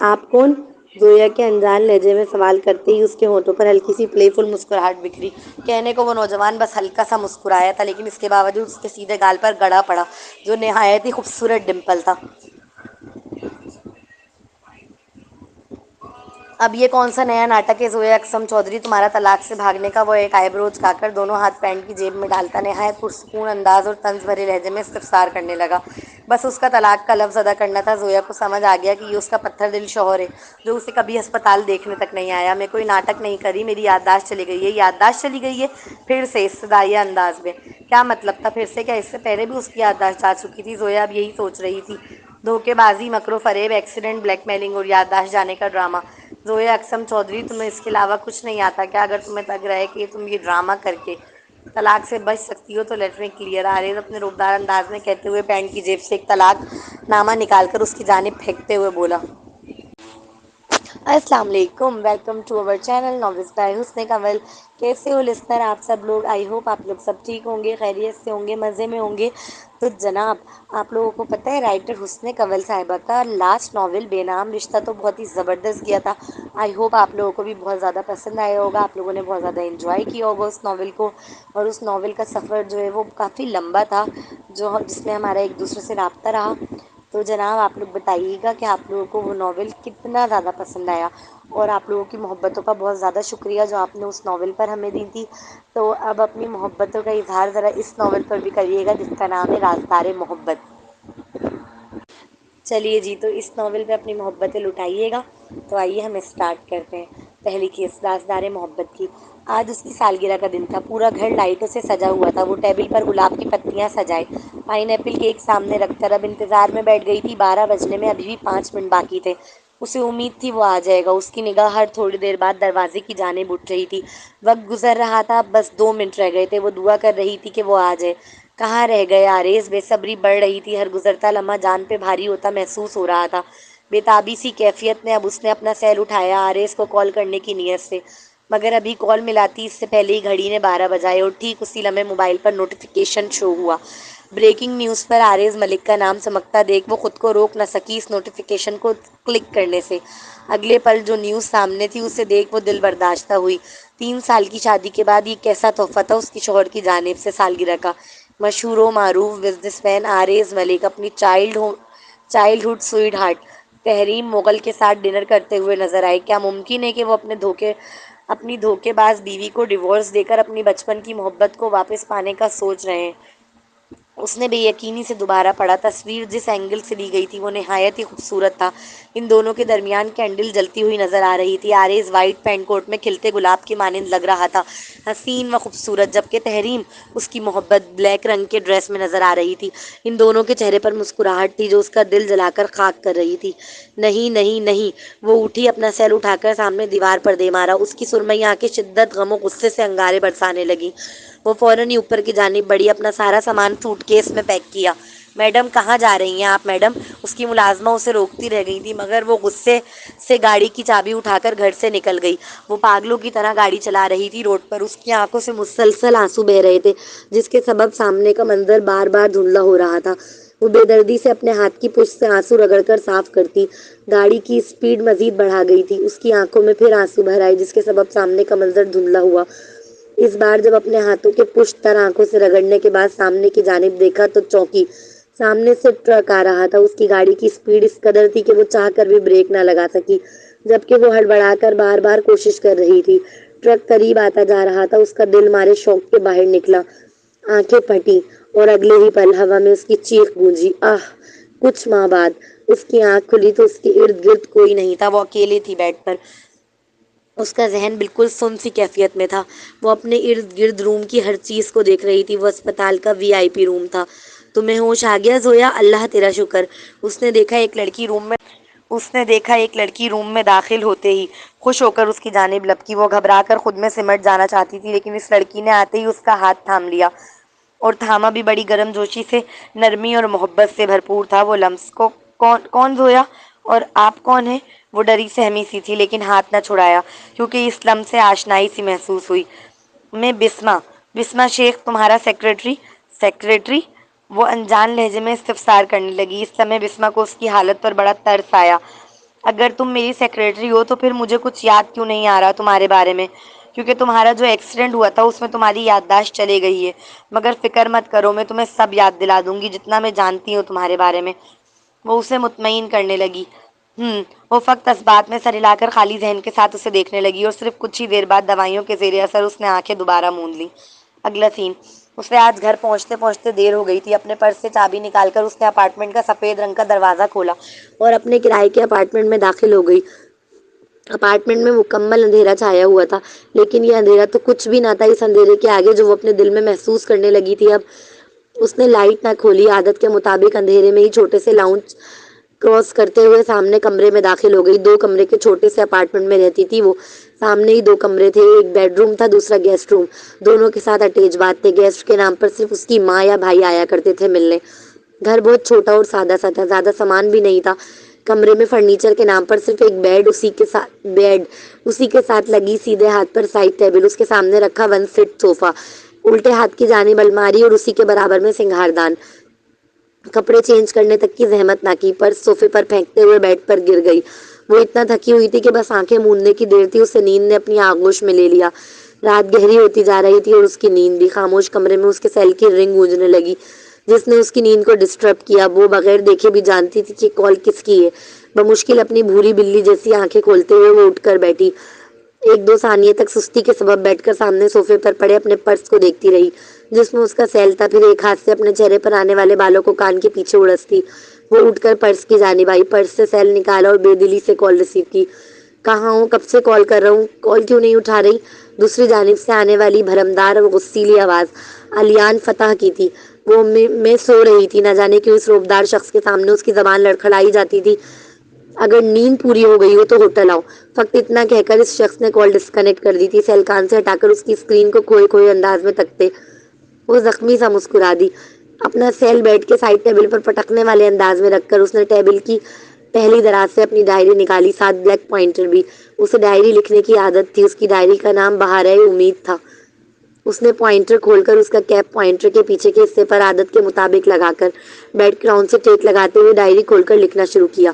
آپ کون؟ زویا کے انجان لہجے میں سوال کرتے ہی اس کے ہونٹوں پر ہلکی سی پلے فل مسکراہٹ بکھری۔ کہنے کو وہ نوجوان بس ہلکا سا مسکرایا تھا، لیکن اس کے باوجود اس کے سیدھے گال پر گڑا پڑا جو نہایت ہی خوبصورت ڈمپل تھا۔ اب یہ کون سا نیا ناٹک ہے زویا اقسم چودھری تمہارا؟ طلاق سے بھاگنے کا؟ وہ ایک آئی برو اچکا کر دونوں ہاتھ پینٹ کی جیب میں ڈالتا نہایت پرسکون انداز اور طنز بھرے لہجے میں استفسار کرنے لگا۔ بس اس کا طلاق کا لفظ ادا کرنا تھا۔ زویا کو سمجھ آ گیا کہ یہ اس کا پتھر دل شوہر ہے جو اسے کبھی ہسپتال دیکھنے تک نہیں آیا۔ میں کوئی ناٹک نہیں کر رہی، میری یادداشت چلی گئی ہے۔ یادداشت چلی گئی ہے؟ پھر سے استدعائیہ انداز میں۔ کیا مطلب تھا پھر سے؟ کیا اس سے پہلے بھی اس کی یادداشت جا چکی تھی؟ زویا اب یہی سوچ رہی تھی۔ دھوکے بازی، مکر و فریب، ایکسیڈنٹ، بلیک میلنگ اور یادداشت جانے کا ڈرامہ۔ زویا اقسم چودھری تمہیں اس کے علاوہ کچھ نہیں آتا کیا؟ اگر تمہیں لگ رہا ہے کہ تم یہ ڈرامہ کر کے طلاق سے بچ سکتی ہو تو لیٹ می کلیئر۔ آریز اپنے روبدار انداز میں کہتے ہوئے پینٹ کی جیب سے ایک طلاق نامہ نکال کر اس کی جانب پھینکتے ہوئے بولا۔ السلام علیکم، welcome to our channel novels by Hassan Kanwal. کیسے ہو لسنر آپ سب لوگ؟ آئی ہوپ آپ لوگ سب ٹھیک ہوں گے، خیریت سے ہوں گے، مزے میں ہوں گے۔ تو جناب آپ لوگوں کو پتہ ہے رائٹر حسن کنول صاحبہ کا لاسٹ ناول بے نام رشتہ تو بہت ہی زبردست گیا تھا۔ آئی ہوپ آپ لوگوں کو بھی بہت زیادہ پسند آیا ہوگا، آپ لوگوں نے بہت زیادہ انجوائے کیا ہوگا اس ناول کو۔ اور اس ناول کا سفر جو ہے وہ کافی لمبا تھا، جس میں ہمارا ایک دوسرے سے رابطہ رہا۔ تو جناب آپ لوگ بتائیے گا کہ آپ لوگوں کو وہ ناول کتنا زیادہ پسند آیا، اور آپ لوگوں کی محبتوں کا بہت زیادہ شکریہ جو آپ نے اس ناول پر ہمیں دی تھی۔ تو اب اپنی محبتوں کا اظہار ذرا اس ناول پر بھی کریے گا جس کا نام ہے رازدار محبت۔ چلیے جی، تو اس ناول پہ اپنی محبتیں لٹائیے گا۔ تو آئیے ہم اسٹارٹ کرتے ہیں پہلی کیس رازدار محبت کی۔ آج اس کی سالگرہ کا دن تھا۔ پورا گھر لائٹوں سے سجا ہوا تھا۔ وہ ٹیبل پر گلاب کی پتیاں سجائے پائن ایپل کیک سامنے رکھ کر اب انتظار میں بیٹھ گئی تھی۔ 12 بجنے میں ابھی بھی 5 منٹ باقی تھے۔ اسے امید تھی وہ آ جائے گا۔ اس کی نگاہ ہر تھوڑی دیر بعد دروازے کی جانب اٹھ رہی تھی۔ وقت گزر رہا تھا، بس 2 منٹ رہ گئے تھے۔ وہ دعا کر رہی تھی کہ وہ آ جائے۔ کہاں رہ گئے آریز؟ بے صبری بڑھ رہی تھی، ہر گزرتا لمحہ جان پہ بھاری ہوتا محسوس ہو رہا تھا۔ بے تابی سی کیفیت میں اب اس نے اپنا سیل اٹھایا آریز کو کال کرنے کی نیت سے، مگر ابھی کال ملاتی اس سے پہلے ہی گھڑی نے 12 بجائے اور ٹھیک اسی لمحے موبائل پر نوٹیفیکیشن شو ہوا۔ بریکنگ نیوز پر آریز ملک کا نام چمکتا دیکھ وہ خود کو روک نہ سکی اس نوٹیفیکیشن کو کلک کرنے سے۔ اگلے پل جو نیوز سامنے تھی اسے دیکھ وہ دل برداشتہ ہوئی۔ 3 سال کی شادی کے بعد یہ کیسا تحفہ تھا اس کی شوہر کی جانب سے سالگرہ کا۔ مشہور و معروف بزنس مین آریز ملک اپنی چائلڈ ہوڈ سویٹ ہارٹ تحریم مغل کے ساتھ ڈنر کرتے ہوئے نظر آئے۔ کیا ممکن ہے کہ وہ اپنی دھوکے باز بیوی کو ڈیورس دے کر اپنی بچپن کی محبت کو واپس پانے کا سوچ رہے ہیں؟ اس نے بے یقینی سے دوبارہ پڑھا۔ تصویر جس اینگل سے لی گئی تھی وہ نہایت ہی خوبصورت تھا۔ ان دونوں کے درمیان کینڈل جلتی ہوئی نظر آ رہی تھی۔ آریز وائٹ پینٹ کوٹ میں کھلتے گلاب کی مانند لگ رہا تھا، حسین و خوبصورت، جبکہ تحریم اس کی محبت بلیک رنگ کے ڈریس میں نظر آ رہی تھی۔ ان دونوں کے چہرے پر مسکراہٹ تھی جو اس کا دل جلا کر خاک کر رہی تھی۔ نہیں نہیں نہیں، وہ اٹھی، اپنا سیل اٹھا کر سامنے دیوار پر دے مارا۔ اس کی سرمئی آنکھیں شدت، غم و غصے سے انگارے برسانے لگیں۔ وہ فوراً ہی اوپر کی جانب بڑھی، اپنا سارا سامان سوٹ کیس میں پیک کیا۔ میڈم کہاں جا رہی ہیں آپ میڈم؟ اس کی ملازمہ اسے روکتی رہ گئی تھی، مگر وہ غصے سے گاڑی کی چابی اٹھا کر گھر سے نکل گئی۔ وہ پاگلوں کی طرح گاڑی چلا رہی تھی روڈ پر، اس کی آنکھوں سے مسلسل آنسو بہہ رہے تھے جس کے سبب سامنے کا منظر بار بار دھندلا ہو رہا تھا۔ وہ بے دردی سے اپنے ہاتھ کی پشت سے آنسو رگڑ کر صاف کرتی۔ گاڑی کی سپیڈ مزید بڑھا گئی تھی۔ اس کی آنکھوں میں پھر آنسو بھر آئے جس کے سبب سامنے کا منظر دھندلا ہوا۔ اس بار جب اپنے ہاتھوں کے پشت تر آنکھوں سے رگڑنے کے بعد سامنے کی جانب دیکھا تو چونکی۔ سامنے سے ٹرک آ رہا تھا۔ اس کی گاڑی کی سپیڈ اس قدر تھی کہ وہ چاہ کر بھی بریک نہ لگا سکی، جبکہ وہ ہڑبڑا کر بار بار کوشش کر رہی تھی۔ ٹرک قریب آتا جا رہا تھا۔ اس کا دل مارے شوق کے باہر نکلا، آنکھیں پھٹی اور اگلے ہی پل ہوا میں اس کی چیخ گونجی، آہ! کچھ ماہ بعد اس کی آنکھ کھلی تو اس کے ارد گرد کوئی نہیں تھا۔ وہ اکیلی تھی بیڈ پر۔ اس کا ذہن بالکل سن سی کیفیت میں تھا۔ وہ اپنے ارد گرد روم کی ہر چیز کو دیکھ رہی تھی۔ وہ اسپتال کا VIP روم تھا۔ تمہیں ہوش آ گیا زویا؟ اللہ تیرا شکر۔ اس نے دیکھا ایک لڑکی روم میں داخل ہوتے ہی خوش ہو کر اس کی جانب لپکی۔ وہ گھبرا کر خود میں سمٹ جانا چاہتی تھی، لیکن اس لڑکی نے آتے ہی اس کا ہاتھ تھام لیا، اور تھاما بھی بڑی گرم جوشی سے، نرمی اور محبت سے بھرپور تھا وہ لمس۔ کون زویا؟ اور آپ کون ہیں؟ وہ ڈری سہمی سی تھی لیکن ہاتھ نہ چھڑایا کیونکہ اس لمس سے آشنائی سی محسوس ہوئی۔ میں بسمہ شیخ، تمہارا سیکریٹری؟ وہ انجان لہجے میں استفسار کرنے لگی۔ اس سمے بسمہ کو اس کی حالت پر بڑا ترس آیا۔ اگر تم میری سیکریٹری ہو تو پھر مجھے کچھ یاد کیوں نہیں آ رہا تمہارے بارے میں؟ کیونکہ تمہارا جو ایکسیڈنٹ ہوا تھا اس میں تمہاری یادداشت چلی گئی ہے، مگر فکر مت کرو، میں تمہیں سب یاد دلا دوں گی جتنا میں جانتی ہوں تمہارے بارے میں۔ وہ اسے مطمئن کرنے لگی۔ وہ فقط اس بات میں سر ہلا کر خالی ذہن کے ساتھ اسے دیکھنے لگی، اور صرف کچھ ہی دیر بعد دوائیوں کے زیر اثر اس نے آنکھیں دوبارہ موند لیں۔ اگلا سین، اسے آج گھر پہنچتے پہنچتے دیر ہو گئی تھی۔ اپنے پرس سے چابی نکال کر اس نے اپارٹمنٹ کا سفید رنگ کا دروازہ کھولا اور اپنے کرائے کے اپارٹمنٹ میں داخل ہو گئی۔ اپارٹمنٹ میں مکمل اندھیرا چھایا ہوا تھا، لیکن یہ اندھیرا تو کچھ بھی نہ تھا اس اندھیرے کے آگے جو وہ اپنے دل میں محسوس کرنے لگی تھی۔ اب اس نے لائٹ نہ کھولی، عادت کے مطابق اندھیرے میں ہی چھوٹے سے لاؤنج کراس کرتے ہوئے سامنے کمرے میں داخل ہو گئی۔ 2 کمرے کے چھوٹے سے اپارٹمنٹ میں رہتی تھی وہ۔ سامنے ہی 2 کمرے تھے، ایک بیڈ روم تھا، دوسرا گیسٹ روم۔ دونوں کے ساتھ اٹیچ باتھ تھے۔ گیسٹ کے نام پر صرف اس کی ماں یا بھائی آیا کرتے تھے ملنے۔ گھر بہت چھوٹا اور سادہ سا تھا، زیادہ سامان بھی نہیں تھا۔ کمرے میں فرنیچر کے نام پر صرف ایک بیڈ، اسی کے ساتھ لگی سیدھے ہاتھ پر سائڈ ٹیبل، اس کے سامنے رکھا 1 سیٹ صوفہ، الٹے ہاتھ کی جانب الماری اور اسی کے برابر میں سنگھار دان۔ کپڑے چینج کرنے تک کی زحمت نہ کی، پرس صوفے پر پھینکتے ہوئے بیڈ پر گر گئی۔ وہ اتنا تھکی ہوئی تھی کہ بس آنکھیں موندنے کی دیر تھی، اسے نیند نے اپنی آغوش میں لے لیا۔ رات گہری ہوتی جا رہی تھی اور اس کی نیند بھی۔ خاموش کمرے میں اس کے سیل کی رنگ گونجنے لگی جس نے اس کی نیند کو ڈسٹرب کیا۔ وہ بغیر دیکھے بھی جانتی تھی کہ کال کس کی ہے۔ بمشکل اپنی بھوری بلی جیسی آنکھیں کھولتے ہوئے وہ اٹھ کر بیٹھی۔ 1-2 ثانیے تک سستی کے سبب بیٹھ کر سامنے صوفے پر پڑے اپنے پرس کو دیکھتی رہی جس میں اس کا سیل تھا، پھر ایک ہاتھ سے اپنے چہرے پر آنے والے بالوں کو کان کے پیچھے اڑستی وہ اٹھ کر پرس کی جانب آئی، پرس سے سیل نکالا اور بے دلی سے کال ریسیو کی۔ کہاں ہوں؟ کب سے کال کر رہا ہوں، کال کیوں نہیں اٹھا رہی؟ دوسری جانب سے آنے والی بھرمدار اور غصیلی آواز علیان فتح کی تھی۔ وہ میں سو رہی تھی، نہ جانے کیوں اس روبدار شخص کے سامنے اس کی زبان لڑکھڑائی جاتی تھی۔ اگر نیند پوری ہو گئی ہو تو ہوٹل آؤ، فقط اتنا کہہ کر اس شخص نے کال ڈسکنیکٹ کر دی تھی۔ سیل کان سے ہٹا کر اس کی اسکرین کو کھوئے کھوئے انداز میں تکتے وہ زخمی سا مسکرا دی۔ اپنا سیل بیڈ کے سائڈ ٹیبل پر پٹکنے والے انداز میں رکھ کر اس نے ٹیبل کی پہلی دراز سے اپنی ڈائری نکالی، ساتھ بلیک پوائنٹر بھی۔ اسے ڈائری لکھنے کی عادت تھی۔ اس کی ڈائری کا نام بہارۂ امید تھا۔ اس نے پوائنٹر کھول کر اس کا کیپ پوائنٹر کے پیچھے کے حصے پر عادت کے مطابق لگا کر بیڈ کراؤن سے ٹیک لگاتے ہوئے ڈائری کھول کر لکھنا شروع کیا۔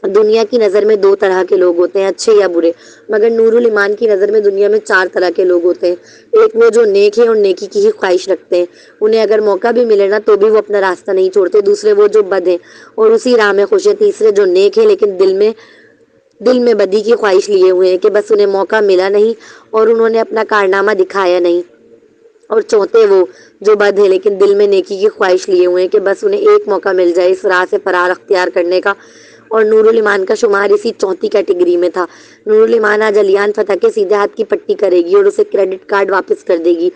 دنیا کی نظر میں 2 طرح کے لوگ ہوتے ہیں، اچھے یا برے، مگر نور الایمان کی نظر میں دنیا میں 4 طرح کے لوگ ہوتے ہیں۔ ایک وہ جو نیک ہیں اور نیکی کی ہی خواہش رکھتے ہیں، انہیں اگر موقع بھی ملے نا تو بھی وہ اپنا راستہ نہیں چھوڑتے۔ دوسرے وہ جو بد ہیں اور اسی راہ میں خوش ہیں۔ تیسرے جو نیک ہیں لیکن دل میں بدی کی خواہش لیے ہوئے ہیں کہ بس انہیں موقع ملا نہیں اور انہوں نے اپنا کارنامہ دکھایا نہیں۔ اور چوتھے وہ جو بد ہیں لیکن دل میں نیکی کی خواہش لیے ہوئے ہیں کہ بس انہیں ایک موقع مل جائے اس راہ سے فرار اختیار کرنے کا، اور نور الایمان کا شمار اسی چوتھی کیٹیگری میں تھا۔ نور الایمان آج علیان فتح کے سیدھے ہاتھ کی پٹی کرے گی اور اسے کریڈٹ کارڈ واپس کر دے گی۔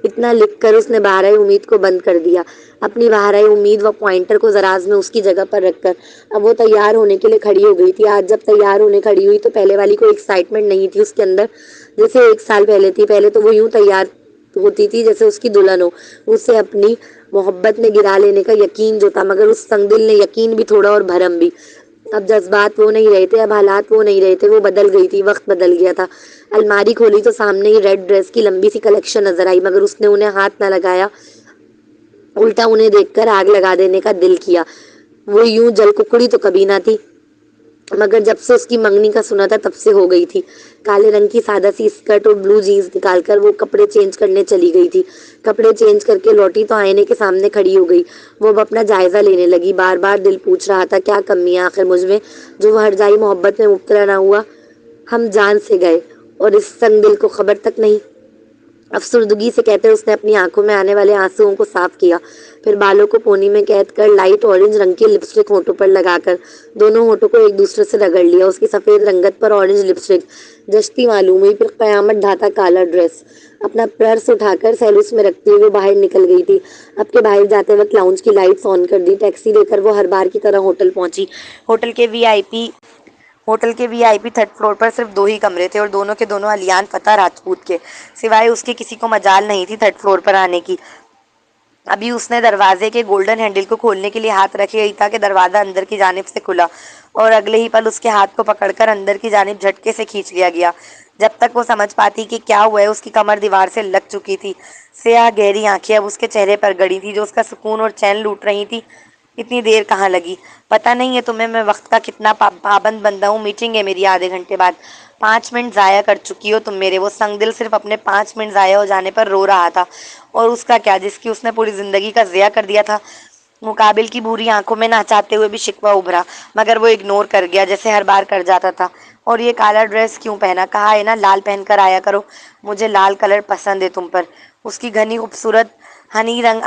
اتنا لکھ کر اس نے بہارۂ امید کو بند کر دیا، اپنی بہارۂ امید و پوائنٹر کو دراز میں اس کی جگہ پر رکھ کر۔ اب وہ تیار ہونے کے لیے کھڑی ہو گئی تھی۔ آج جب تیار ہونے کھڑی ہوئی تو پہلے والی کوئی ایکسائٹمنٹ نہیں تھی اس کے اندر جیسے 1 سال پہلے تھی۔ پہلے تو وہ یوں تیار ہوتی تھی جیسے اس کی دلہن ہو، اسے اپنی محبت میں گرا لینے کا یقین جو تھا، مگر اس سنگ دل نے یقین بھی تھوڑا اور بھرم بھی۔ اب جذبات وہ نہیں رہے تھے، اب حالات وہ نہیں رہے تھے، وہ بدل گئی تھی، وقت بدل گیا تھا۔ الماری کھولی تو سامنے ہی ریڈ ڈریس کی لمبی سی کلیکشن نظر آئی، مگر اس نے انہیں ہاتھ نہ لگایا، الٹا انہیں دیکھ کر آگ لگا دینے کا دل کیا۔ وہ یوں جل ککڑی تو کبھی نہ تھی، مگر جب سے اس کی منگنی کا سنا تھا تب سے ہو گئی تھی۔ کالے رنگ کی سادہ سی اسکرٹ اور بلو جینز نکال کر وہ کپڑے چینج کرنے چلی گئی تھی۔ کپڑے چینج کر کے لوٹی تو آئینے کے سامنے کھڑی ہو گئی۔ وہ اب اپنا جائزہ لینے لگی۔ بار بار دل پوچھ رہا تھا کیا کمی ہے آخر مجھ میں جو وہ ہرجائی محبت میں مبتلا نہ ہوا۔ ہم جان سے گئے اور اس سنگ دل کو خبر تک نہیں۔ افسردگی سے کہتے اس نے اپنی آنکھوں میں آنے والے آنسوؤں کو صاف کیا، پھر بالوں کو پونی میں قید کر لائٹ اورنج رنگ کی لپسٹک ہونٹوں پر لگا کر دونوں ہونٹوں کو ایک دوسرے سے رگڑ لیا۔ اس کی سفید رنگت پر اورنج لپسٹک جچتی معلوم ہوئی۔ پھر قیامت ڈھاتا کالا ڈریس اپنا پرس اٹھا کر سیلوس میں رکھتے ہوئے باہر نکل گئی تھی۔ اب کے باہر جاتے وقت لاؤنج کی لائٹس آن کر دی، ٹیکسی لے کر وہ ہر بار کی طرح ہوٹل پہنچی۔ ہوٹل کے وی آئی پی 3rd فلور پر صرف 2 ہی کمرے تھے اور دونوں کے دونوں علیان فتح راجپوت کے، سوائے اس کے کسی کو مجال نہیں تھی 3rd فلور پر آنے کی۔ ابھی اس نے دروازے کے گولڈن ہینڈل کو کھولنے کے لیے ہاتھ رکھے ہی تھا کہ دروازہ اندر کی جانب سے کھلا اور اگلے ہی پل اس کے ہاتھ کو پکڑ کر اندر کی جانب جھٹکے سے کھینچ لیا گیا۔ جب تک وہ سمجھ پاتی کہ کیا ہوا ہے اس کی کمر دیوار سے لگ چکی تھی۔ سیاہ گہری آنکھیں اب اس کے چہرے پر گڑی تھی جو اس کا سکون اور چین لوٹ رہی تھی۔ اتنی دیر کہاں لگی؟ پتہ نہیں ہے تمہیں میں وقت کا کتنا پابند بندہ ہوں؟ میٹنگ ہے میری آدھے گھنٹے بعد، 5 منٹ ضائع کر چکی ہو تم میرے۔ وہ سنگ دل صرف اپنے 5 منٹ ضائع ہو جانے پر رو رہا تھا، اور اس کا کیا جس کی اس نے پوری زندگی کا ضیاع کر دیا تھا۔ مقابل کی بھوری آنکھوں میں نہ چاہتے ہوئے بھی شکوہ ابھرا، مگر وہ اگنور کر گیا جیسے ہر بار کر جاتا تھا۔ اور یہ کالا ڈریس کیوں پہنا؟ کہا ہے نا لال پہن کر آیا کرو، مجھے لال کلر پسند ہے تم پر۔ اس کی گھنی خوبصورت ہنی رنگ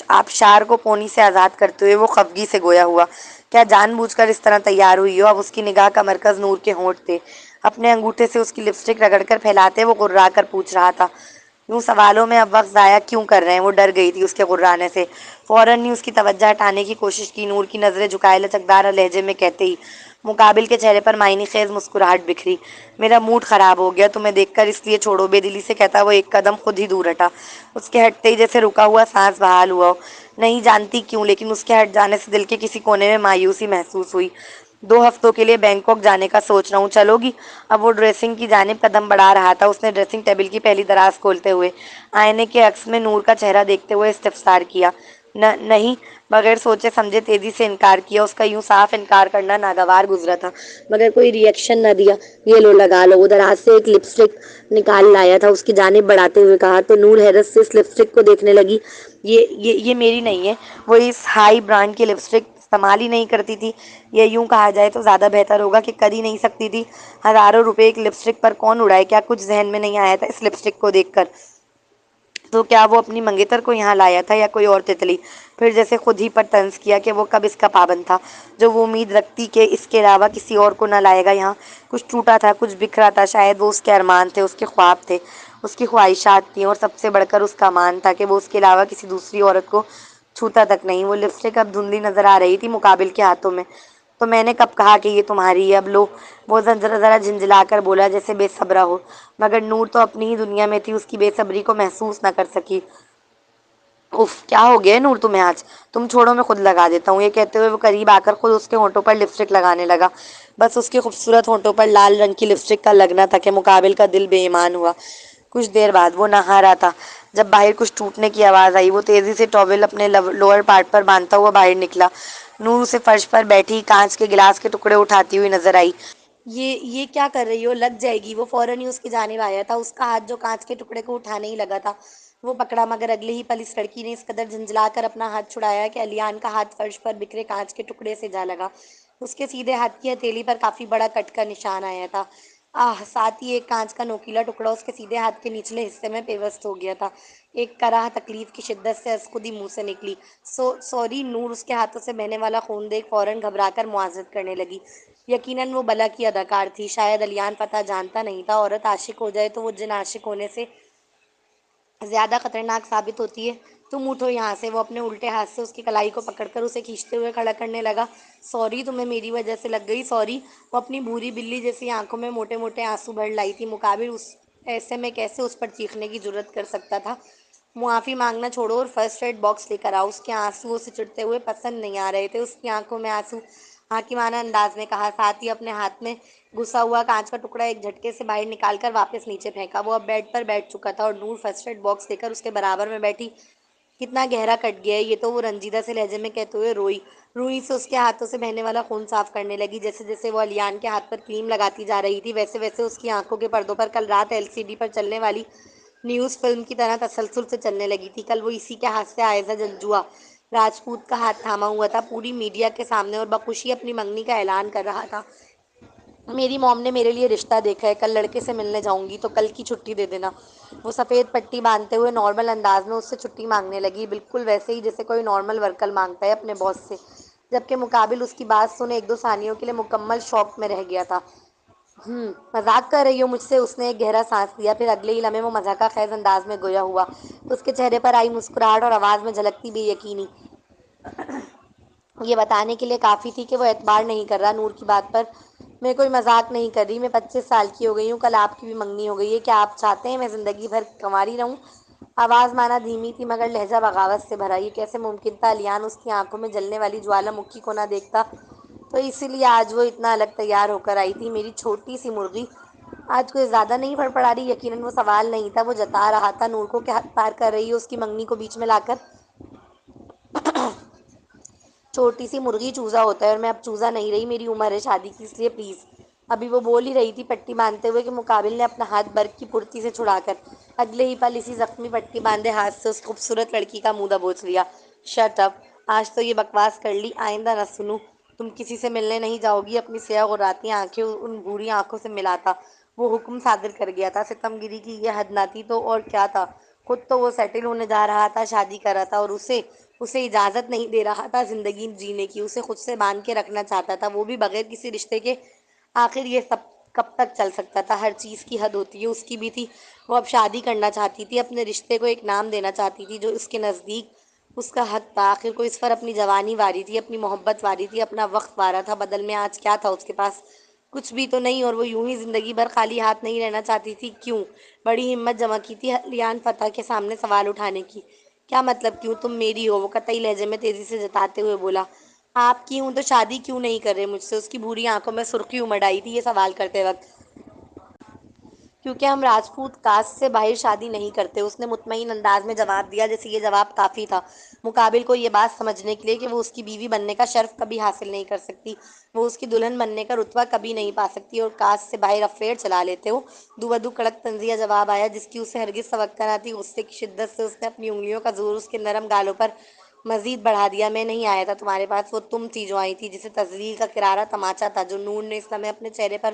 آبشار کو پونی سے آزاد کرتے ہوئے وہ خفگی سے گویا ہوا، کیا جان بوجھ کر اس طرح تیار ہوئی ہو؟ اب اس کی نگاہ کا مرکز نور کے ہونٹ تھے۔ اپنے انگوٹھے سے اس کی لپسٹک رگڑ کر پھیلاتے وہ غرا کر پوچھ رہا تھا، یوں سوالوں میں اب وقت ضائع کیوں کر رہے ہیں؟ وہ ڈر گئی تھی اس کے غرانے سے، فوراً ہی اس کی توجہ ہٹانے کی کوشش کی۔ نور کی نظریں جھکائے لچکدار لہجے میں کہتے ہی مقابل کے چہرے پر معنی خیز مسکراہٹ بکھری، میرا موڈ خراب ہو گیا تمہیں دیکھ کر، اس لیے چھوڑو۔ بے دلی سے کہتا وہ ایک قدم خود ہی دور ہٹا، اس کے ہٹتے ہی جیسے رکا ہوا سانس بحال ہوا ہو۔ نہیں جانتی کیوں، لیکن اس کے ہٹ جانے سے دل کے کسی کونے میں مایوسی محسوس ہوئی۔ 2 ہفتوں کے لیے بینکاک جانے کا سوچ رہا ہوں، چلو گی؟ اب وہ ڈریسنگ کی جانب قدم بڑھا رہا تھا، اس نے ڈریسنگ ٹیبل کی پہلی دراز کھولتے ہوئے آئینے کے عکس میں نور کا چہرہ دیکھتے ہوئے استفسار کیا۔ نہیں، بغیر سوچے سمجھے تیزی سے انکار کیا۔ اس کا یوں صاف انکار کرنا ناگوار گزرا تھا، مگر کوئی ری ایکشن نہ دیا۔ یہ لو لگا لو۔ وہ دراز سے ایک لپسٹک نکال لایا تھا، اس کی جانب بڑھاتے ہوئے کہا، تو نور حیرت سے اس لپسٹک کو دیکھنے لگی۔ یہ میری نہیں ہے، وہ اس ہائی برانڈ کی لپسٹک استعمال ہی نہیں کرتی تھی، یا یوں کہا جائے تو زیادہ بہتر ہوگا کہ کر ہی نہیں سکتی تھی۔ ہزاروں روپے ایک لپسٹک پر کون اڑائے؟ کیا کچھ ذہن میں نہیں آیا تھا اس لپسٹک کو دیکھ کر؟ تو کیا وہ اپنی منگیتر کو یہاں لایا تھا یا کوئی اور تتلی؟ پھر جیسے خود ہی پر طنز کیا کہ وہ کب اس کا پابند تھا، جو وہ امید رکھتی کہ اس کے علاوہ کسی اور کو نہ لائے گا یہاں۔ کچھ ٹوٹا تھا، کچھ بکھرا تھا، شاید وہ اس کے ارمان تھے، اس کے خواب تھے، اس کی خواہشات تھیں، اور سب سے بڑھ کر اس کا مان تھا کہ وہ اس کے علاوہ کسی دوسری عورت کو چھوتا تک نہیں۔ وہ لپسٹک اب دھندلی نظر آ رہی تھی مقابل کے ہاتھوں میں۔ تو میں نے کب کہا کہ یہ تمہاری ہے؟ اب لو۔ وہ ذرا جھنجھلا کر بولا جیسے بے صبرا ہو، مگر نور تو اپنی ہی دنیا میں تھی، اس کی بے صبری کو محسوس نہ کر سکی۔ اف، کیا ہو گیا نور تمہیں آج؟ تم چھوڑو میں خود لگا دیتا ہوں۔ یہ کہتے ہوئے وہ قریب آ کر خود اس کے ہونٹوں پر لپسٹک لگانے لگا۔ بس اس کے خوبصورت ہونٹوں پر لال رنگ کی لپسٹک کا لگنا تھا کہ مقابل کا دل بے ایمان ہوا۔ کچھ دیر بعد وہ نہا رہا تھا جب باہر کچھ ٹوٹنے کی آواز آئی۔ وہ تیزی سے ٹاول اپنے لوئر پارٹ پر باندھتا ہوا باہر نکلا۔ نور اسے فرش پر بیٹھی کانچ کے گلاس کے ٹکڑے اٹھاتی ہوئی نظر آئی۔ یہ کیا کر رہی ہو؟ لگ جائے گی۔ وہ فوراً ہی اس کی جانب آیا تھا، اس کا ہاتھ جو کانچ کے ٹکڑے کو اٹھانے ہی لگا تھا وہ پکڑا، مگر اگلے ہی پل اس لڑکی نے اس قدر جھنجھلا کر اپنا ہاتھ چھڑایا کہ الیان کا ہاتھ فرش پر بکھرے کانچ کے ٹکڑے سے جا لگا۔ اس کے سیدھے ہاتھ کی ہتھیلی پر کافی بڑا کٹ کا نشان آیا تھا۔ ساتھ ہی ایک کانچ کا نوکیلا ٹکڑا اس کے سیدھے ہاتھ کے نچلے حصے میں پیوست ہو گیا تھا۔ ایک کراہ تکلیف کی شدت سے از خود ہی منہ سے نکلی، سوری۔ نور اس کے ہاتھوں سے بہنے والا خون دیکھ فوراً گھبرا کر معذرت کرنے لگی۔ یقیناً وہ بلا کی اداکار تھی، شاید الیان پتہ جانتا نہیں تھا، عورت عاشق ہو جائے تو وہ جن عاشق ہونے سے زیادہ خطرناک ثابت ہوتی ہے۔ تم اٹھو یہاں سے۔ وہ اپنے الٹے ہاتھ سے اس کی کلائی کو پکڑ کر اسے کھینچتے ہوئے کھڑا کرنے لگا۔ سوری، تمہیں میری وجہ سے لگ گئی، سوری۔ وہ اپنی بھوری بلی جیسی آنکھوں میں موٹے موٹے آنسو بھر لائی تھی۔ مقابل ایسے میں کیسے اس پر چیخنے کی جرات کر سکتا تھا؟ معافی مانگنا چھوڑو اور فرسٹ ایڈ باکس لے کر آؤ۔ اس کے آنسو اسے چڑھتے ہوئے پسند نہیں آ رہے تھے۔ اس کی آنکھوں میں آنسو حاکمانہ انداز میں کہا، ساتھ ہی اپنے ہاتھ میں گھسا ہوا کانچ کا ٹکڑا ایک جھٹکے سے باہر نکال کر واپس نیچے پھینکا۔ وہ اب بیڈ پر بیٹھ چکا تھا اور نور فرسٹ ایڈ باکس لے کر اس کے برابر میں بیٹھی۔ کتنا گہرا کٹ گیا ہے یہ تو، وہ رنجیدہ سے لہجے میں کہتے ہوئے روئی سے اس کے ہاتھوں سے بہنے والا خون صاف کرنے لگی۔ جیسے جیسے وہ الیان کے ہاتھ پر کریم لگاتی جا رہی تھی، ویسے ویسے اس کی آنکھوں کے پردوں پر کل رات LCD پر چلنے والی نیوز فلم کی طرح تسلسل سے چلنے لگی تھی۔ کل وہ اسی کے ہاتھ سے آئزہ جنجوعہ راجپوت کا ہاتھ تھاما ہوا تھا، پوری میڈیا کے سامنے، اور بخوشی اپنی منگنی کا اعلان کر رہا تھا۔ میری موم نے میرے لیے رشتہ دیکھا ہے، کل لڑکے سے ملنے جاؤں گی، تو کل کی چھٹی دے دینا۔ وہ سفید پٹی باندھتے ہوئے نارمل انداز میں اس سے چھٹی مانگنے لگی، بالکل ویسے ہی جیسے کوئی نارمل ورکر مانگتا ہے اپنے باس سے، جبکہ مقابل اس کی بات سن 1-2 ثانیوں کے لیے مکمل شوق میں رہ گیا تھا۔ مذاق کر رہی ہو مجھ سے؟ اس نے ایک گہرا سانس لیا، پھر اگلے ہی لمحے وہ مضحکہ خیز انداز میں گویا ہوا۔ اس کے چہرے پر آئی مسکراہٹ اور آواز میں جھلکتی بے یقینی یہ بتانے کے لیے کافی تھی کہ وہ اعتبار نہیں کر رہا نور کی بات پر۔ میں کوئی مذاق نہیں کر رہی، میں 25 سال کی ہو گئی ہوں، کل آپ کی بھی منگنی ہو گئی ہے، کیا آپ چاہتے ہیں میں زندگی بھر کنواری رہوں؟ آواز مانا دھیمی تھی مگر لہجہ بغاوت سے بھرا۔ یہ کیسے ممکن تھا؟ الیان اس کی آنکھوں میں جلنے والی جوالا مکھی کو نہ دیکھتا، تو اسی لیے آج وہ اتنا الگ تیار ہو کر آئی تھی، میری چھوٹی سی مرغی۔ آج کوئی زیادہ نہیں فڑفڑا رہی؟ یقیناً وہ سوال نہیں تھا، وہ جتا رہا تھا نور کو کہ حد پار کر رہی ہے اس کی منگنی کو بیچ میں لا کر۔ چھوٹی سی مرغی چوزا ہوتا ہے اور میں اب چوزا نہیں رہی، میری عمر ہے شادی کی، اس لیے پلیز۔ ابھی وہ بول ہی رہی تھی پٹی باندھتے ہوئے کہ مقابل نے اپنا ہاتھ برق کی پرتی سے چھڑا کر اگلے ہی پل اسی زخمی پٹی باندھے ہاتھ سے اس خوبصورت لڑکی کا منہ دبوچ لیا۔ Shut up! آج تو یہ بکواس کر لی، آئندہ نہ سنوں۔ تم کسی سے ملنے نہیں جاؤ گی؟ اپنی سیاہ غراتی آنکھیں ان بھوری آنکھوں سے ملاتا وہ حکم صادر کر گیا تھا۔ ستم گیری کی یہ حد نہ تھی تو اور کیا تھا؟ خود تو وہ سیٹل ہونے جا رہا تھا، شادی کر رہا تھا، اور اسے اجازت نہیں دے رہا تھا زندگی جینے کی، اسے خود سے باندھ کے رکھنا چاہتا تھا، وہ بھی بغیر کسی رشتے کے۔ آخر یہ سب کب تک چل سکتا تھا؟ ہر چیز کی حد ہوتی ہے، اس کی بھی تھی۔ وہ اب شادی کرنا چاہتی تھی، اپنے رشتے کو ایک نام دینا چاہتی تھی جو اس کے نزدیک اس کا حق تھا۔ آخر کو اس پر اپنی جوانی واری تھی، اپنی محبت واری تھی، اپنا وقت وارا تھا۔ بدل میں آج کیا تھا اس کے پاس؟ کچھ بھی تو نہیں، اور وہ یوں ہی زندگی بھر خالی ہاتھ نہیں رہنا چاہتی تھی۔ کیوں؟ بڑی ہمت جمع کی تھی لیان فتح کے سامنے سوال اٹھانے کی۔ کیا مطلب کیوں؟ تم میری ہو، وہ قطعی لہجے میں تیزی سے جتاتے ہوئے بولا۔ آپ کی ہوں تو شادی کیوں نہیں کر رہے مجھ سے؟ اس کی بھوری آنکھوں میں سرخی امڑ آئی تھی یہ سوال کرتے وقت۔ کیونکہ ہم راجپوت کاسٹ سے باہر شادی نہیں کرتے، اس نے مطمئن انداز میں جواب دیا، جیسے یہ جواب کافی تھا مقابل کو یہ بات سمجھنے کے لیے کہ وہ اس کی بیوی بننے کا شرف کبھی حاصل نہیں کر سکتی، وہ اس کی دلہن بننے کا رتبہ کبھی نہیں پا سکتی، اور کاسٹ سے باہر افیئر چلا لیتے ہو۔ دو بدو کڑک طنزیہ جواب آیا جس کی اسے ہرگز توقع نہ تھی۔ غصے کی شدت سے اس نے اپنی انگلیوں کا زور اس کے نرم گالوں پر مزید بڑھا دیا۔ میں نہیں آیا تھا تمہارے پاس، وہ تم تھی جو آئی تھی، جسے تذلیل کا کرارا تماچا تھا جو نور نے اس لمحے اپنے چہرے پر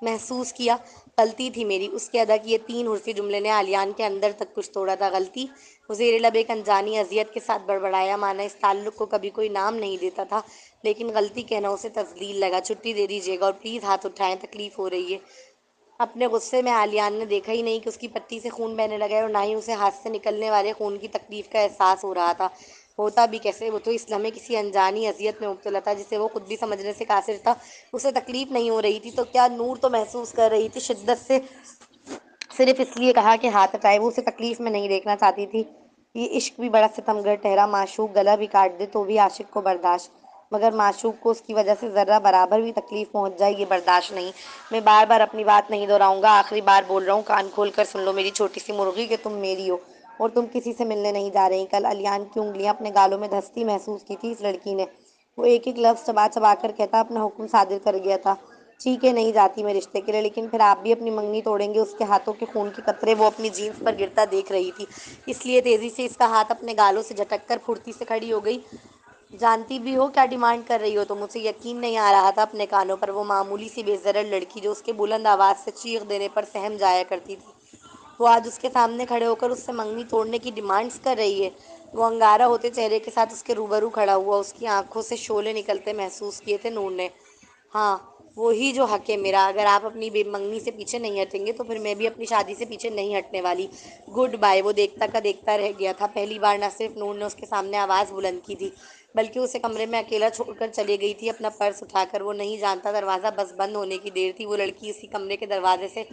محسوس کیا۔ غلطی تھی میری، اس کے ادا کیے تین حرفی جملے نے آلیان کے اندر تک کچھ توڑا تھا۔ غلطی؟ وہ زیر لب ایک انجانی اذیت کے ساتھ بڑبڑایا، مانا اس تعلق کو کبھی کوئی نام نہیں دیتا تھا، لیکن غلطی کہنا اسے تذلیل لگا۔ چھٹی دے دیجیے گا اور پلیز ہاتھ اٹھائیں، تکلیف ہو رہی ہے۔ اپنے غصے میں آلیان نے دیکھا ہی نہیں کہ اس کی پٹی سے خون بہنے لگا ہے، اور نہ ہی اسے ہاتھ سے نکلنے والے خون کی تکلیف کا احساس ہو رہا تھا۔ ہوتا بھی کیسے؟ وہ تو اس لمحے کسی انجانی اذیت میں مبتلا تھا جسے وہ خود بھی سمجھنے سے قاصر تھا۔ اسے تکلیف نہیں ہو رہی تھی تو کیا نور تو محسوس کر رہی تھی، شدت سے صرف اس لیے کہا کہ ہاتھ ہٹائے۔ وہ اسے تکلیف میں نہیں دیکھنا چاہتی تھی۔ یہ عشق بھی بڑا ستمگر ٹھہرا، معشوق گلا بھی کاٹ دے تو بھی عاشق کو برداشت، مگر معشوق کو اس کی وجہ سے ذرہ برابر بھی تکلیف پہنچ جائے یہ برداشت نہیں۔ میں بار بار اپنی بات نہیں دہراؤں گا، آخری بار بول رہا ہوں، کان کھول کر سن لو میری چھوٹی سی مرغی کہ تم میری ہو اور تم کسی سے ملنے نہیں جا رہی۔ کل الیان کی انگلیاں اپنے گالوں میں دھستی محسوس کی تھی اس لڑکی نے۔ وہ ایک ایک لفظ چبا چبا کر کہتا اپنا حکم صادر کر گیا تھا۔ چیخے نہیں جاتی میں رشتے کے لیے، لیکن پھر آپ بھی اپنی منگنی توڑیں گے؟ اس کے ہاتھوں کے خون کے قطرے وہ اپنی جینس پر گرتا دیکھ رہی تھی، اس لیے تیزی سے اس کا ہاتھ اپنے گالوں سے جھٹک کر پھرتی سے کھڑی ہو گئی۔ جانتی بھی ہو کیا ڈیمانڈ کر رہی ہو تم؟ اسے یقین نہیں آ رہا تھا اپنے کانوں پر۔ وہ معمولی سی بے ضرر لڑکی جو اس کے بلند آواز سے چیخ دینے پر سہم جایا کرتی تھی، وہ آج اس کے سامنے کھڑے ہو کر اس سے منگنی توڑنے کی ڈیمانڈز کر رہی ہے۔ وہ انگارہ ہوتے چہرے کے ساتھ اس کے روبرو کھڑا ہوا، اس کی آنکھوں سے شعلے نکلتے محسوس کیے تھے نور نے۔ ہاں، وہی جو حق ہے میرا۔ اگر آپ اپنی بے منگنی سے پیچھے نہیں ہٹیں گے تو پھر میں بھی اپنی شادی سے پیچھے نہیں ہٹنے والی۔ Good bye. وہ دیکھتا کا دیکھتا رہ گیا تھا۔ پہلی بار نہ صرف نور نے اس کے سامنے آواز بلند کی تھی بلکہ اسے کمرے میں اکیلا چھوڑ کر چلی گئی تھی اپنا پرس اٹھا کر۔ وہ نہیں جانتا دروازہ بس بند ہونے کی دیر تھی، وہ لڑکی اسی کمرے کے دروازے سے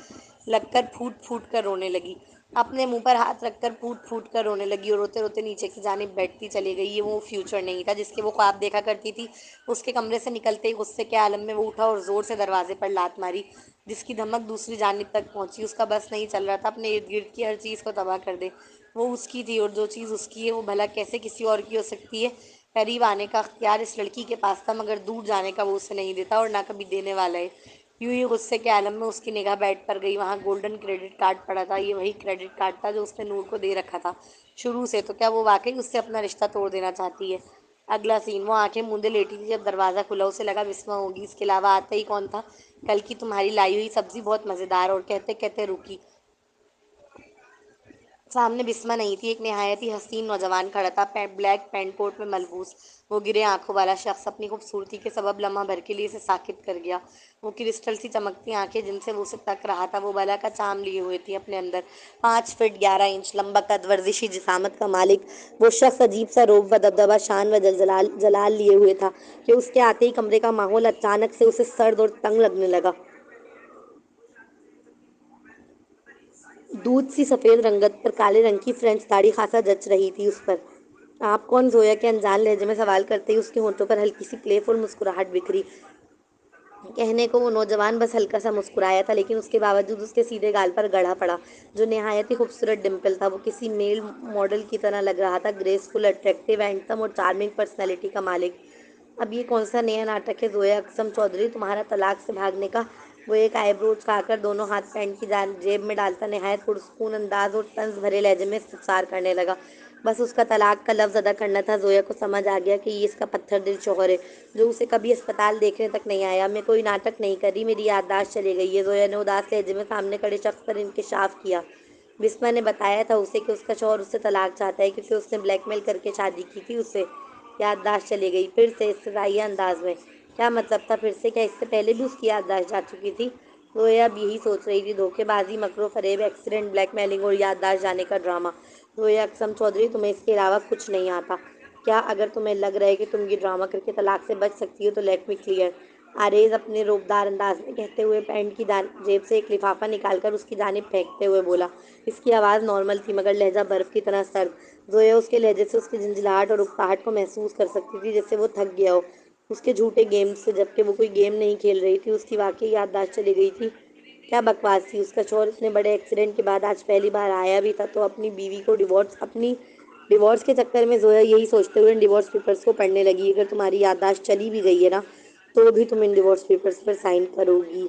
لگ کر پھوٹ پھوٹ کر رونے لگی، اپنے منہ پر ہاتھ رکھ کر پھوٹ پھوٹ کر رونے لگی، اور روتے روتے نیچے کی جانب بیٹھتی چلی گئی۔ یہ وہ فیوچر نہیں تھا جس کے وہ خواب دیکھا کرتی تھی۔ اس کے کمرے سے نکلتے ہی غصے کے عالم میں وہ اٹھا اور زور سے دروازے پر لات ماری، جس کی دھمک دوسری جانب تک پہنچی۔ اس کا بس نہیں چل رہا تھا اپنے ارد گرد کی ہر چیز کو تباہ کر دے۔ وہ اس کی تھی، اور جو چیز اس کی ہے وہ بھلا کیسے کسی اور کی ہو سکتی ہے؟ قریب آنے کا اختیار اس لڑکی کے پاس تھا، مگر دور جانے کا وہ اسے نہیں دیتا اور نہ کبھی دینے والا ہے۔ یوں ہی غصے کے عالم میں اس کی نگاہ بیڈ پر گئی۔ وہاں گولڈن کریڈٹ کارڈ پڑا تھا، یہ وہی کریڈٹ کارڈ تھا جو اس نے نور کو دے رکھا تھا شروع سے۔ تو کیا وہ واقعی اس سے اپنا رشتہ توڑ دینا چاہتی ہے؟ اگلا سین، وہ آنکھیں موندے لیٹی تھی جب دروازہ کھلا۔ اسے لگا بسمہ ہوگی، اس کے علاوہ آتا ہی کون تھا؟ کل کی تمہاری لائی ہوئی سبزی بہت مزیدار، اور کہتے کہتے رکی۔ سامنے بسمہ نہیں تھی، ایک نہایت ہی حسین نوجوان کھڑا تھا، بلیک پینٹ کوٹ میں ملبوس۔ وہ گرے آنکھوں والا شخص اپنی خوبصورتی کے سبب لمحہ بھر کے لیے اسے ساکت کر گیا۔ وہ کرسٹل سی چمکتی آنکھیں جن سے وہ اسے تک رہا تھا، وہ بلا کا چام لیے ہوئے تھی اپنے اندر۔ 5 فٹ 11 انچ لمبا قد، ورزشی جسامت کا مالک وہ شخص عجیب سا روب و دبدبہ، شان و جلال لیے ہوئے تھا کہ اس کے آتے ہی کمرے کا ماحول اچانک سے اسے سرد اور تنگ لگنے لگا۔ دودھ سی سفید رنگت پر کالے رنگ کی فرینچ داڑھی خاصا جچ رہی تھی اس پر۔ آپ کون؟ زویا کے انجان لہجے میں سوال کرتے ہی اس کے ہونٹوں پر ہلکی سی پلے فل مسکراہٹ بکھری۔ کہنے کو وہ نوجوان بس ہلکا سا مسکرایا تھا، لیکن اس کے باوجود اس کے سیدھے گال پر گڑھا پڑا جو نہایت ہی خوبصورت ڈمپل تھا، وہ کسی میل ماڈل کی طرح لگ رہا تھا، گریسفل، اٹریکٹیو، ہینڈسم اور چارمنگ پرسنالٹی کا مالک۔ اب یہ کون سا نیا ناٹک ہے زویا اقسم چودھری تمہارا طلاق سے بھاگنے کا؟ وہ ایک آئی برو اٹھا کر دونوں ہاتھ پینٹ کی جیب میں ڈالتا نہایت پرسکون انداز اور طنز بھرے لہجے میں استفسار کرنے لگا۔ بس اس کا طلاق کا لفظ ادا کرنا تھا۔ زویا کو سمجھ آ گیا کہ یہ اس کا پتھر دل شوہر ہے جو اسے کبھی اسپتال دیکھنے تک نہیں آیا۔ میں کوئی ناٹک نہیں کر رہی، میری یادداشت چلی گئی ہے، زویا نے اداس لہجے میں سامنے کھڑے شخص پر انکشاف کیا۔ بسما نے بتایا تھا اسے کہ اس کا شوہر اس سے طلاق چاہتا ہے کیونکہ اس نے بلیک میل کر کے شادی کی تھی اس سے۔ یادداشت چلی گئی پھر سے استدعائیہ انداز میں۔ کیا مطلب تھا پھر سے؟ کیا اس سے پہلے بھی اس کی یادداشت جا چکی تھی؟ زویا اب یہی سوچ رہی تھی، دھوکے بازی، مکر و فریب، ایکسیڈنٹ، بلیک میلنگ اور یادداشت جانے کا ڈرامہ۔ زویا اقسم چودھری تمہیں اس کے علاوہ کچھ نہیں آتا کیا؟ اگر تمہیں لگ رہا ہے کہ تم یہ ڈرامہ کر کے طلاق سے بچ سکتی ہو تو لیٹ می کلیئر، آریز اپنے روبدار انداز میں کہتے ہوئے پینٹ کی جیب سے ایک لفافہ نکال کر اس کی جانب پھینکتے ہوئے بولا۔ اس کی آواز نارمل تھی مگر لہجہ برف کی طرح سرد۔ زویا اس کے لہجے سے اس کی جھنجھلاہٹ اور اکتاہٹ کو محسوس کر سکتی تھی، جیسے وہ تھک گیا ہو اس کے جھوٹے گیم سے، جبکہ وہ کوئی گیم نہیں کھیل رہی تھی۔ اس کی واقعی یادداشت چلی گئی تھی۔ کیا بکواس تھی! اس کا شوہر اتنے بڑے ایکسیڈنٹ کے بعد آج پہلی بار آیا بھی تھا تو اپنی بیوی کو اپنی ڈیورس کے چکر میں زویا یہی سوچتے ہوئے ان ڈیورس پیپرز کو پڑھنے لگی۔ اگر تمہاری یادداشت چلی بھی گئی ہے نا تو بھی تم ان ڈیورس پیپرز پر سائن کرو گی۔